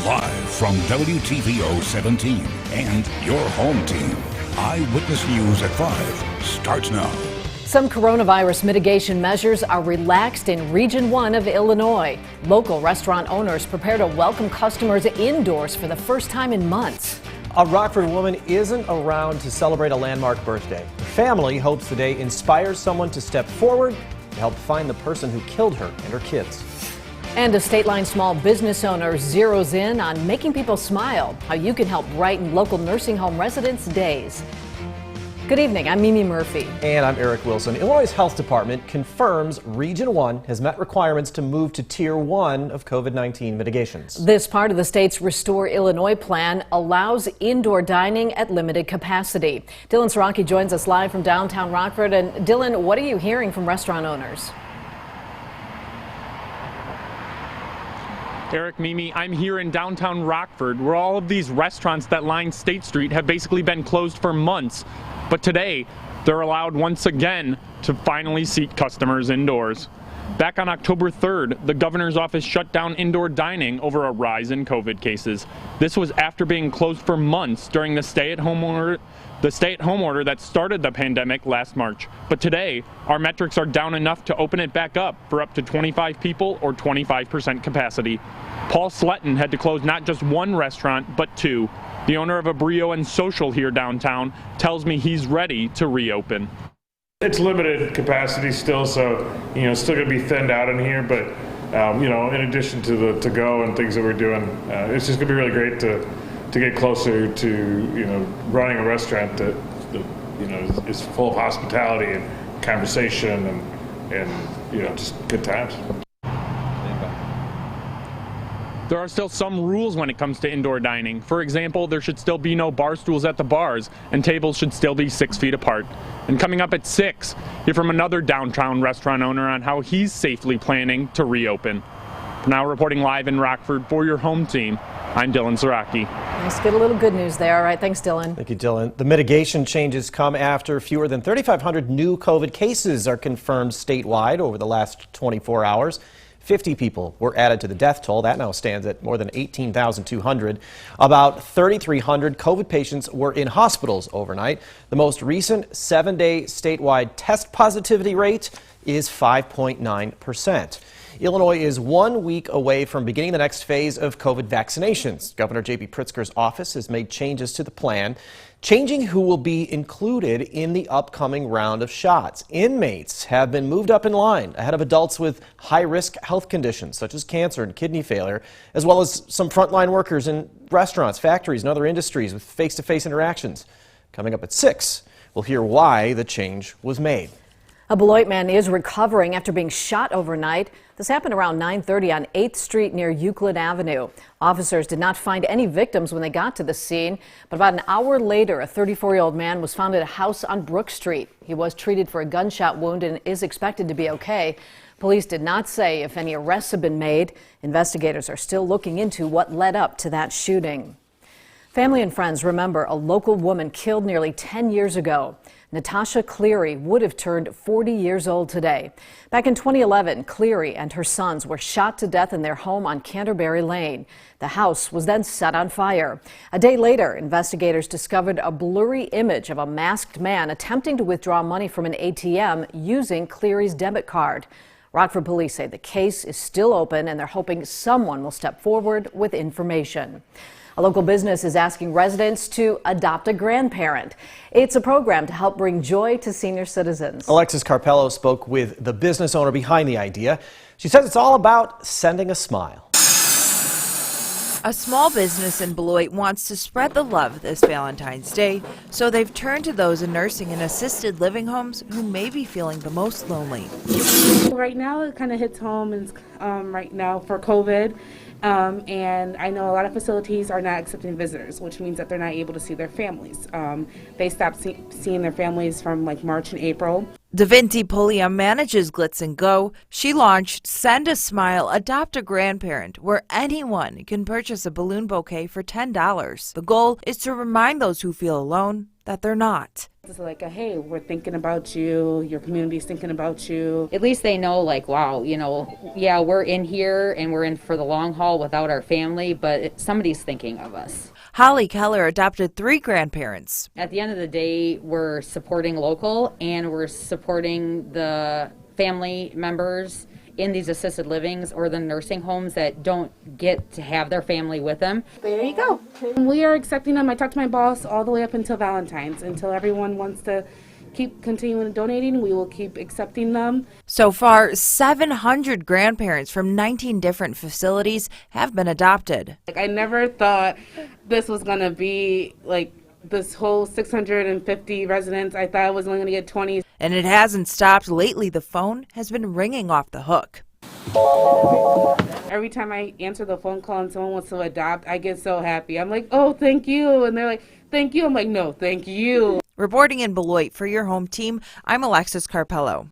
Live from WTVO 17 and your home team. Eyewitness News at 5 starts now. Some coronavirus mitigation measures are relaxed in Region 1 of Illinois. Local restaurant owners prepare to welcome customers indoors for the first time in months. A Rockford woman isn't around to celebrate a landmark birthday. Her family hopes the day inspires someone to step forward to help find the person who killed her and her kids. And a State Line small business owner zeroes in on making people smile, how you can help brighten local nursing home residents' days. Good evening, I'm Mimi Murphy. And I'm Eric Wilson. Illinois' Health Department confirms Region 1 has met requirements to move to Tier 1 of COVID-19 mitigations. This part of the state's Restore Illinois plan allows indoor dining at limited capacity. Dylan Saraki joins us live from downtown Rockford. And Dylan, what are you hearing from restaurant owners? Eric, Mimi, I'm here in downtown Rockford, where all of these restaurants that line State Street have basically been closed for months. But today, they're allowed once again to finally seat customers indoors. Back on October 3rd, the governor's office shut down indoor dining over a rise in COVID cases. This was after being closed for months during the stay-at-home order that started the pandemic last March. But today, our metrics are down enough to open it back up for up to 25 people or 25% capacity. Paul Sletton had to close not just one restaurant, but two. The owner of a Brio and Social here downtown tells me he's ready to reopen. It's limited capacity still, so it's still going to be thinned out in here. But in addition to the to-go and things that we're doing, it's just going to be really great to get closer to running a restaurant that is full of hospitality and conversation and just good times. There are still some rules when it comes to indoor dining. For example, there should still be no bar stools at the bars, and tables should still be 6 feet apart. And coming up at 6, hear from another downtown restaurant owner on how he's safely planning to reopen. Now reporting live in Rockford for your home team, I'm Dylan Saraki. Nice to get a little good news there. All right, thanks, Dylan. Thank you, Dylan. The mitigation changes come after fewer than 3,500 new COVID cases are confirmed statewide over the last 24 hours. 50 people were added to the death toll. That now stands at more than 18,200. About 3,300 COVID patients were in hospitals overnight. The most recent 7-day statewide test positivity rate is 5.9%. Illinois is 1 week away from beginning the next phase of COVID vaccinations. Governor J.B. Pritzker's office has made changes to the plan, changing who will be included in the upcoming round of shots. Inmates have been moved up in line ahead of adults with high-risk health conditions such as cancer and kidney failure, as well as some frontline workers in restaurants, factories, and other industries with face-to-face interactions. Coming up at 6, we'll hear why the change was made. A Beloit man is recovering after being shot overnight. This happened around 9:30 on 8th Street near Euclid Avenue. Officers did not find any victims when they got to the scene, but about an hour later, a 34-year-old man was found at a house on Brook Street. He was treated for a gunshot wound and is expected to be okay. Police did not say if any arrests have been made. Investigators are still looking into what led up to that shooting. Family and friends remember a local woman killed nearly 10 years ago. Natasha Cleary would have turned 40 years old today. Back in 2011, Cleary and her sons were shot to death in their home on Canterbury Lane. The house was then set on fire. A day later, investigators discovered a blurry image of a masked man attempting to withdraw money from an ATM using Cleary's debit card. Rockford police say the case is still open and they're hoping someone will step forward with information. A local business is asking residents to adopt a grandparent. It's a program to help bring joy to senior citizens. Alexis Carpello spoke with the business owner behind the idea. She says it's all about sending a smile. A small business in Beloit wants to spread the love this Valentine's Day, so they've turned to those in nursing and assisted living homes who may be feeling the most lonely. Right now it kind of hits home right now for COVID. And I know a lot of facilities are not accepting visitors, which means that they're not able to see their families. They stopped seeing their families from like March and April. Davinti Pulliam manages Glitz and Go. She launched Send a Smile, Adopt a Grandparent, where anyone can purchase a balloon bouquet for $10. The goal is to remind those who feel alone that they're not. It's like, hey, we're thinking about you, your community's thinking about you. At least they know, like, wow, yeah, we're in here and we're in for the long haul without our family, but somebody's thinking of us. Holly Keller adopted 3 grandparents. At the end of the day, we're supporting local and we're supporting the family members in these assisted livings or the nursing homes that don't get to have their family with them. There you go. We are accepting them. I talked to my boss all the way up until Valentine's. Until everyone wants to keep continuing donating, we will keep accepting them. So far, 700 grandparents from 19 different facilities have been adopted. I never thought this was going to be like this whole 650 residents. I thought I was only going to get 20. And it hasn't stopped. Lately, the phone has been ringing off the hook. Every time I answer the phone call and someone wants to adopt, I get so happy. I'm like, oh, thank you. And they're like, thank you. I'm like, no, thank you. Reporting in Beloit for your home team, I'm Alexis Carpello.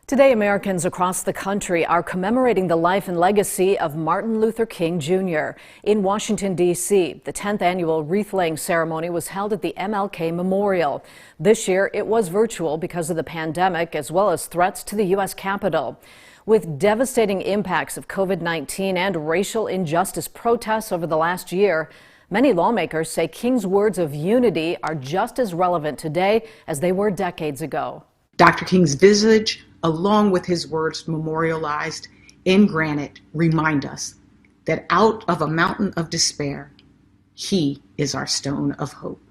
Today, Americans across the country are commemorating the life and legacy of Martin Luther King Jr. In Washington, D.C., the 10th annual wreath-laying ceremony was held at the MLK Memorial. This year, it was virtual because of the pandemic, as well as threats to the U.S. Capitol. With devastating impacts of COVID-19 and racial injustice protests over the last year, many lawmakers say King's words of unity are just as relevant today as they were decades ago. Dr. King's visage, along with his words memorialized in granite, remind us that out of a mountain of despair, he is our stone of hope.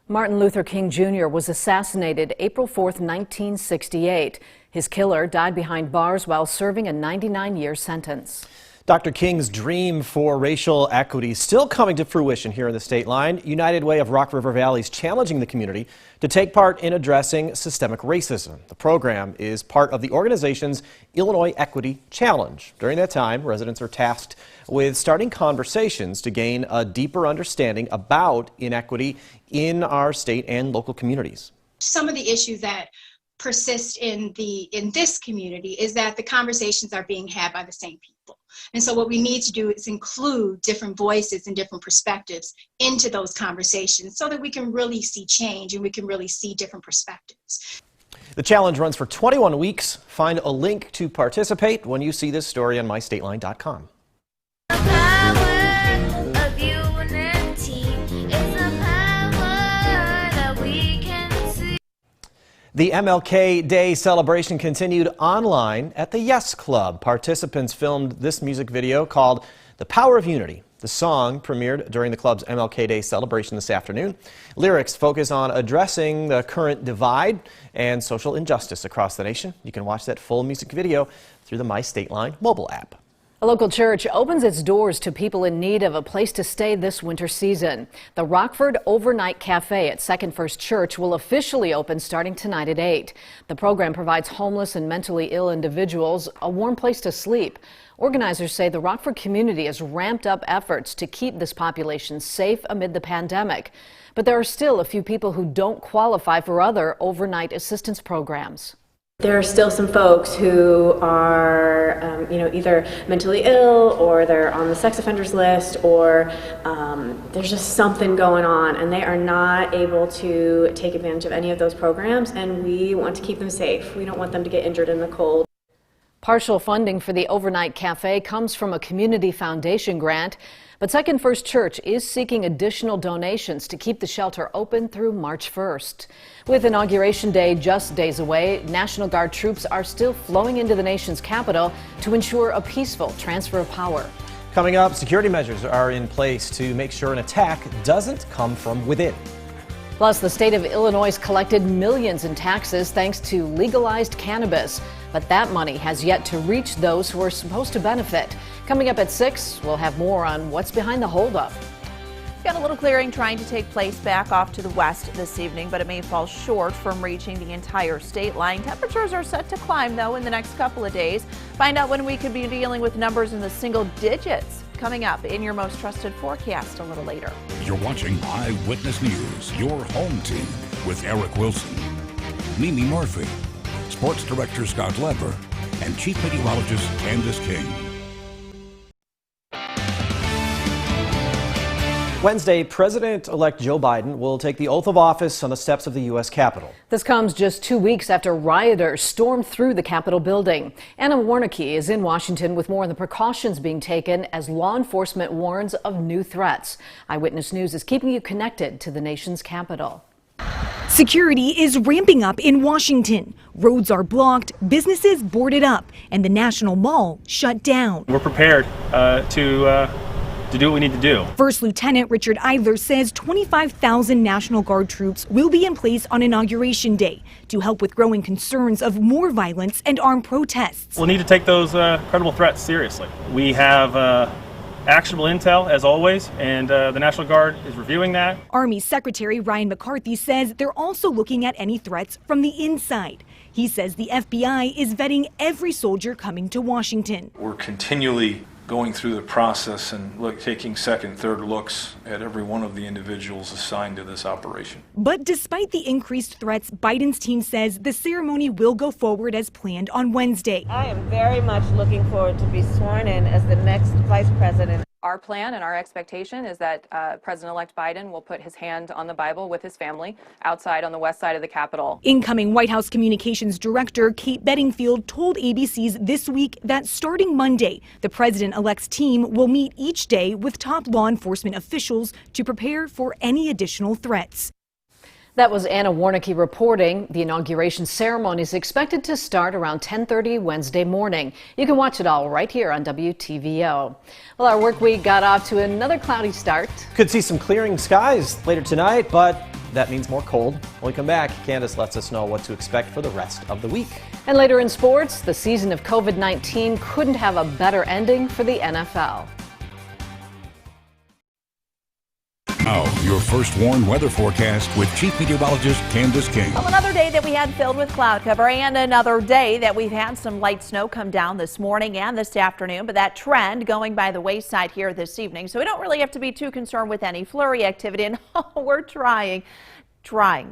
Martin Luther King Jr. was assassinated April 4th, 1968. His killer died behind bars while serving a 99-year sentence. Dr. King's dream for racial equity still coming to fruition here in the state line. United Way of Rock River Valley is challenging the community to take part in addressing systemic racism. The program is part of the organization's Illinois Equity Challenge. During that time, residents are tasked with starting conversations to gain a deeper understanding about inequity in our state and local communities. Some of the issues that persist in this community is that the conversations are being had by the same people. And so what we need to do is include different voices and different perspectives into those conversations so that we can really see change and we can really see different perspectives. The challenge runs for 21 weeks. Find a link to participate when you see this story on mystateline.com. The MLK Day celebration continued online at the Yes Club. Participants filmed this music video called The Power of Unity. The song premiered during the club's MLK Day celebration this afternoon. Lyrics focus on addressing the current divide and social injustice across the nation. You can watch that full music video through the My State Line mobile app. A local church opens its doors to people in need of a place to stay this winter season. The Rockford Overnight Cafe at Second First Church will officially open starting tonight at 8. The program provides homeless and mentally ill individuals a warm place to sleep. Organizers say the Rockford community has ramped up efforts to keep this population safe amid the pandemic. But there are still a few people who don't qualify for other overnight assistance programs. There are still some folks who are, either mentally ill or they're on the sex offenders list or there's just something going on and they are not able to take advantage of any of those programs, and we want to keep them safe. We don't want them to get injured in the cold. Partial funding for the Overnight Cafe comes from a community foundation grant, but Second First Church is seeking additional donations to keep the shelter open through March 1st. With Inauguration Day just days away, National Guard troops are still flowing into the nation's capital to ensure a peaceful transfer of power. Coming up, security measures are in place to make sure an attack doesn't come from within. Plus, the state of Illinois collected millions in taxes thanks to legalized cannabis. But that money has yet to reach those who are supposed to benefit. Coming up at 6, we'll have more on what's behind the holdup. Got a little clearing trying to take place back off to the west this evening, but it may fall short from reaching the entire state line. Temperatures are set to climb, though, in the next couple of days. Find out when we could be dealing with numbers in the single digits. Coming up in your most trusted forecast a little later. You're watching Eyewitness News, your home team, with Eric Wilson, Mimi Murphy, Sports Director Scott Leber, and Chief Meteorologist Candice King. Wednesday, President-elect Joe Biden will take the oath of office on the steps of the U.S. Capitol. This comes just 2 weeks after rioters stormed through the Capitol building. Anna Warnicki is in Washington with more on the precautions being taken as law enforcement warns of new threats. Eyewitness News is keeping you connected to the nation's capital. Security is ramping up in Washington. Roads are blocked, businesses boarded up, and the National Mall shut down. We're prepared to do what we need to do. First Lieutenant Richard Eidler says 25,000 National Guard troops will be in place on Inauguration Day to help with growing concerns of more violence and armed protests. We'll need to take those credible threats seriously. We have actionable intel, as always, and the National Guard is reviewing that. Army Secretary Ryan McCarthy says they're also looking at any threats from the inside. He says the FBI is vetting every soldier coming to Washington. We're continually going through the process and taking second, third looks at every one of the individuals assigned to this operation. But despite the increased threats, Biden's team says the ceremony will go forward as planned on Wednesday. I am very much looking forward to be sworn in as the next vice president. Our plan and our expectation is that President-elect Biden will put his hand on the Bible with his family outside on the west side of the Capitol. Incoming White House Communications Director Kate Bedingfield told ABC's This Week that starting Monday, the president-elect's team will meet each day with top law enforcement officials to prepare for any additional threats. That was Anna Warnicki reporting. The inauguration ceremony is expected to start around 10:30 Wednesday morning. You can watch it all right here on WTVO. Well, our work week got off to another cloudy start. Could see some clearing skies later tonight, but that means more cold. When we come back, Candice lets us know what to expect for the rest of the week. And later in sports, the season of COVID-19 couldn't have a better ending for the NFL. Now, your first warned weather forecast with Chief Meteorologist Candice King. Well, another day that we had filled with cloud cover and another day that we've had some light snow come down this morning and this afternoon, but that trend going by the wayside here this evening. So we don't really have to be too concerned with any flurry activity, and we're trying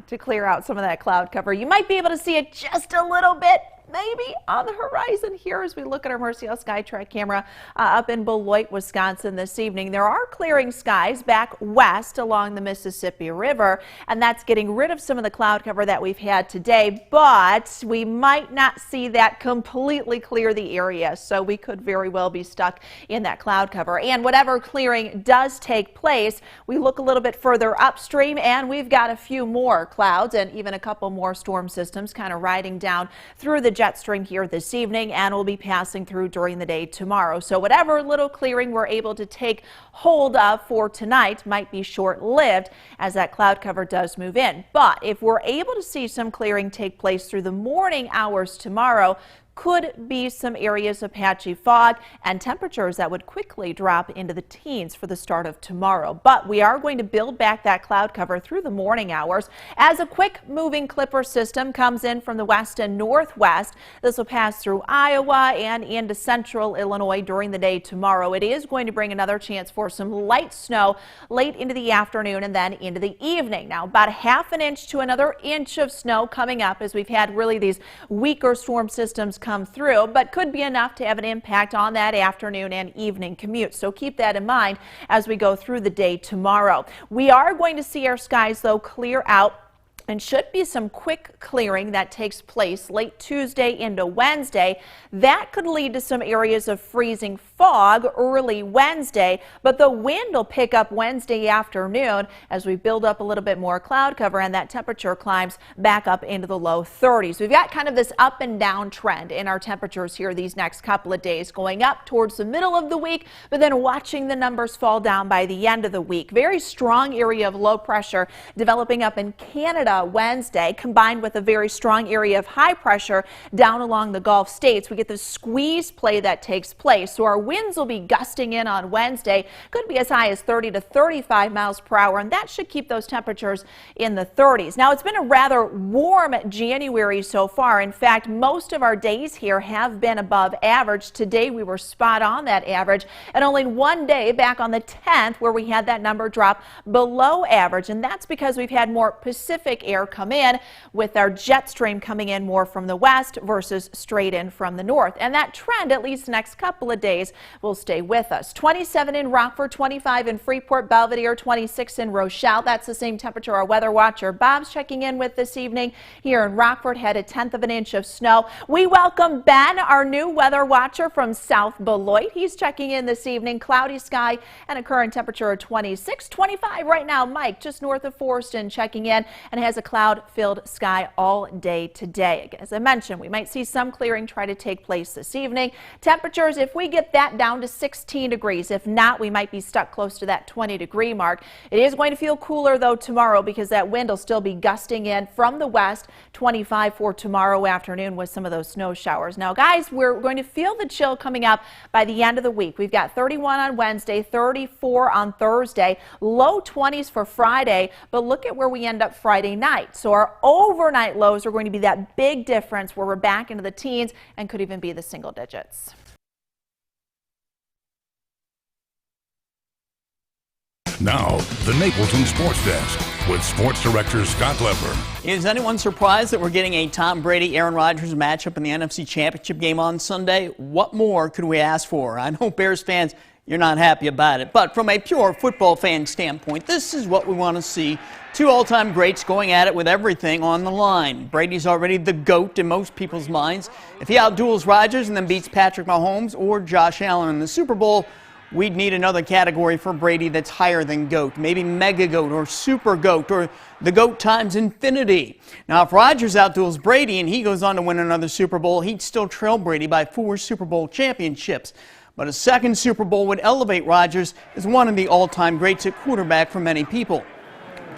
to clear out some of that cloud cover. You might be able to see it just a little bit maybe on the horizon here as we look at our Mercial SkyTrack camera up in Beloit, Wisconsin this evening. There are clearing skies back west along the Mississippi River, and that's getting rid of some of the cloud cover that we've had today, but we might not see that completely clear the area, so we could very well be stuck in that cloud cover. And whatever clearing does take place, we look a little bit further upstream and we've got a few more clouds and even a couple more storm systems kind of riding down through the jet stream here this evening and will be passing through during the day tomorrow. So whatever little clearing we're able to take hold of for tonight might be short-lived as that cloud cover does move in. But if we're able to see some clearing take place through the morning hours tomorrow, could be some areas of patchy fog and temperatures that would quickly drop into the teens for the start of tomorrow. But we are going to build back that cloud cover through the morning hours as a quick moving clipper system comes in from the west and northwest. This will pass through Iowa and into central Illinois during the day tomorrow. It is going to bring another chance for some light snow late into the afternoon and then into the evening. Now about a half an inch to another inch of snow coming up as we've had really these weaker storm systems come through, but could be enough to have an impact on that afternoon and evening commute. So keep that in mind as we go through the day tomorrow. We are going to see our skies though clear out and should be some quick clearing that takes place late Tuesday into Wednesday. That could lead to some areas of freezing fog early Wednesday, but the wind will pick up Wednesday afternoon as we build up a little bit more cloud cover and that temperature climbs back up into the low 30s. We've got kind of this up and down trend in our temperatures here these next couple of days, going up towards the middle of the week, but then watching the numbers fall down by the end of the week. Very strong area of low pressure developing up in Canada Wednesday, combined with a very strong area of high pressure down along the Gulf states. We get the squeeze play that takes place. So our winds will be gusting in on Wednesday. Could be as high as 30 to 35 miles per hour, and that should keep those temperatures in the 30s. Now, it's been a rather warm January so far. In fact, most of our days here have been above average. Today, we were spot on that average, and only one day back on the 10th where we had that number drop below average, and that's because we've had more Pacific air come in with our jet stream coming in more from the west versus straight in from the north. And that trend, at least the next couple of days, will stay with us. 27 in Rockford, 25 in Freeport, Belvedere, 26 in Rochelle. That's the same temperature our weather watcher Bob's checking in with this evening. Here in Rockford, had a 1/10 of an inch of snow. We welcome Ben, our new weather watcher from South Beloit. He's checking in this evening. Cloudy sky and a current temperature of 26, 25 right now. Mike, just north of Forston, checking in and has a cloud-filled sky all day today. As I mentioned, we might see some clearing try to take place this evening. Temperatures, if we get that down to 16 degrees, if not, we might be stuck close to that 20-degree mark. It is going to feel cooler, though, tomorrow because that wind will still be gusting in from the west. 25 for tomorrow afternoon with some of those snow showers. Now, guys, we're going to feel the chill coming up by the end of the week. We've got 31 on Wednesday, 34 on Thursday, low 20s for Friday, but look at where we end up Friday night. So our overnight lows are going to be that big difference where we're back into the teens and could even be the single digits. Now, the Napleton Sports Desk with Sports Director Scott Leber. Is anyone surprised that we're getting a Tom Brady-Aaron Rodgers matchup in the NFC Championship game on Sunday? What more could we ask for? I know Bears fans, you're not happy about it, but from a pure football fan standpoint, this is what we want to see. Two all-time greats going at it with everything on the line. Brady's already the GOAT in most people's minds. If he outduels Rodgers and then beats Patrick Mahomes or Josh Allen in the Super Bowl, we'd need another category for Brady that's higher than GOAT, maybe Mega GOAT or Super GOAT or the GOAT times infinity. Now, if Rodgers outduels Brady and he goes on to win another Super Bowl, he'd still trail Brady by 4 Super Bowl championships. But a second Super Bowl would elevate Rodgers as one of the all-time greats at quarterback for many people.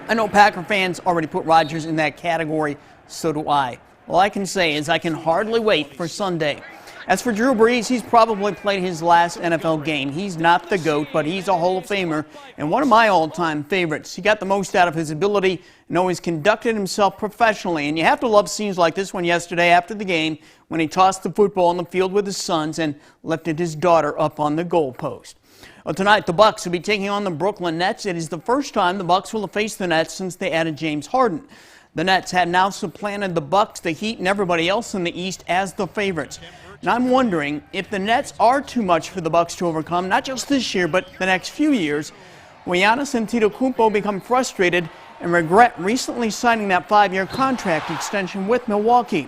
I know Packer fans already put Rodgers in that category, so do I. All I can say is I can hardly wait for Sunday. As for Drew Brees, he's probably played his last NFL game. He's not the GOAT, but he's a Hall of Famer and one of my all-time favorites. He got the most out of his ability and always conducted himself professionally. And you have to love scenes like this one yesterday after the game when he tossed the football on the field with his sons and lifted his daughter up on the goalpost. Well, tonight, the Bucs will be taking on the Brooklyn Nets. It is the first time the Bucs will have faced the Nets since they added James Harden. The Nets have now supplanted the Bucs, the Heat, and everybody else in the East as the favorites. And I'm wondering if the Nets are too much for the Bucs to overcome, not just this year, but the next few years. Will Giannis Antetokounmpo become frustrated and regret recently signing that 5-year contract extension with Milwaukee?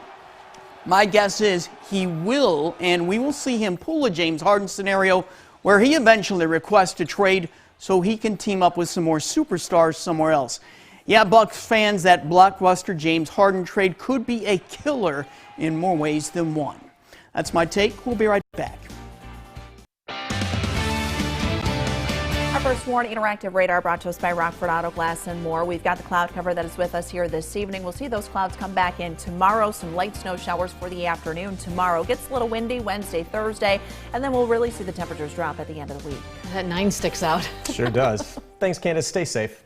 My guess is he will, and we will see him pull a James Harden scenario where he eventually requests a trade so he can team up with some more superstars somewhere else. Yeah, Bucs fans, that blockbuster James Harden trade could be a killer in more ways than one. That's my take. We'll be right back. Our first Sworn Interactive Radar brought to us by Rockford Auto Glass and more. We've got the cloud cover that is with us here this evening. We'll see those clouds come back in tomorrow. Some light snow showers for the afternoon tomorrow. Gets a little windy Wednesday, Thursday, and then we'll really see the temperatures drop at the end of the week. That 9 sticks out. Sure does. Thanks, Candice. Stay safe.